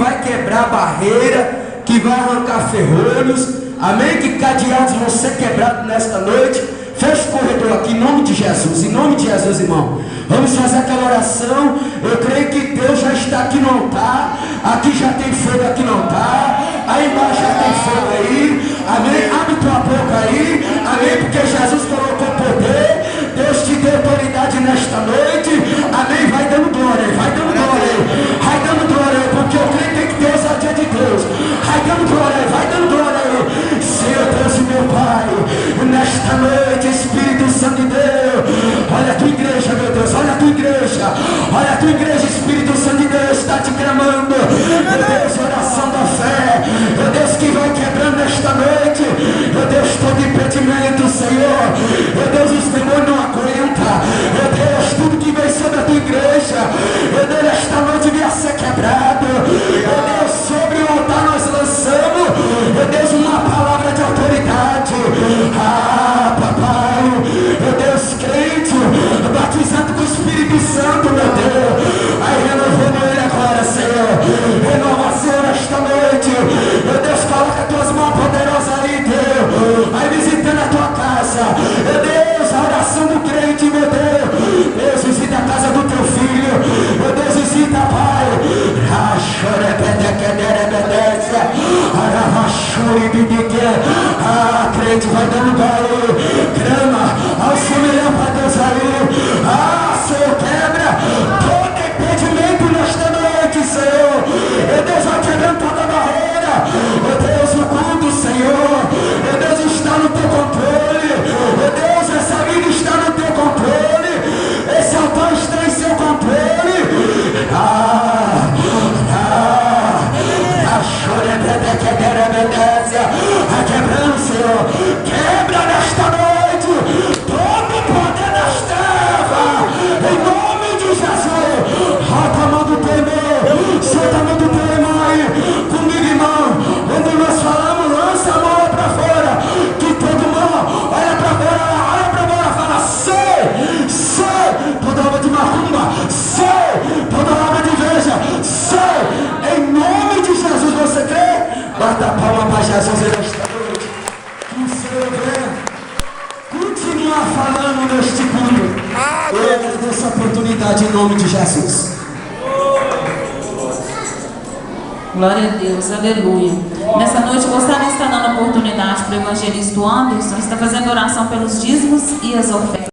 vai quebrar barreira, que vai arrancar ferrolhos, amém? Que cadeados vão ser quebrados nesta noite. Feche o corredor aqui, em nome de Jesus, irmão. Vamos fazer aquela oração. Eu creio que Deus já está aqui no altar. Aqui já tem fogo, aqui no altar. Aí embaixo já tem fogo aí. Amém? Abre tua boca aí. Amém? Porque Jesus colocou poder. Deus te deu autoridade nesta noite. Amém? Vai dando glória, vai dando glória. Vai dando glória, porque eu creio que Deus é dia de Deus. Vai dando glória, vai dando glória. Senhor Deus e meu Pai, nesta noite, Espírito Santo de Deus, olha a tua igreja, meu Deus, olha a tua igreja, Espírito Santo de Deus está te clamando, meu Deus, oração da fé, meu Deus, que vai quebrando nesta noite, meu Deus, todo impedimento, Senhor, meu Deus, os demônios não aguentam, meu Deus, tudo que vem sobre a tua igreja, meu Deus, esta noite venha ser quebrado, meu Deus, sobre o altar nós lançamos, meu Deus, uma palavra de autoridade. Ah, papai, meu Deus, crente, batizado com o Espírito Santo, meu Deus. Aí renovando ele agora, Senhor. Renova, Senhor, esta noite. Meu Deus, coloca tuas mãos poderosas aí, Deus. Aí visitando a tua casa. Meu Deus, a oração do crente, meu Deus. Deus, visita a casa do teu filho. Meu Deus, visita, Pai. Ah, crente, vai dando galo, grama, ao semelhante para Deus aí. Ah, Senhor, quebra todo impedimento nesta noite, Senhor. Meu Deus, vai quebrando toda barreira. Meu Deus, o culto, Senhor. Meu Deus, está no teu controle. Meu Deus, essa vida está no teu controle. Esse altar está em seu controle. Vai quebrando, Senhor. Quebra nesta noite todo o poder das trevas. Em nome de Jesus. Rota a mão do teu irmão. Solta a mão do teu irmão aí. Comigo, irmão. Quando nós falamos, lança a mão para fora. Que todo mundo olha para fora, fala: sai. Toda obra de macumba, sai. Toda obra de inveja, sai. Em nome de Jesus, você crê? Bata a palma para Jesus nesta noite. Que o Senhor venha continuar falando neste culto. Eu agradeço essa oportunidade em nome de Jesus. Glória a Deus, aleluia. Nessa noite eu gostaria de estar dando oportunidade para o evangelista Anderson, está fazendo oração pelos dízimos e as ofertas.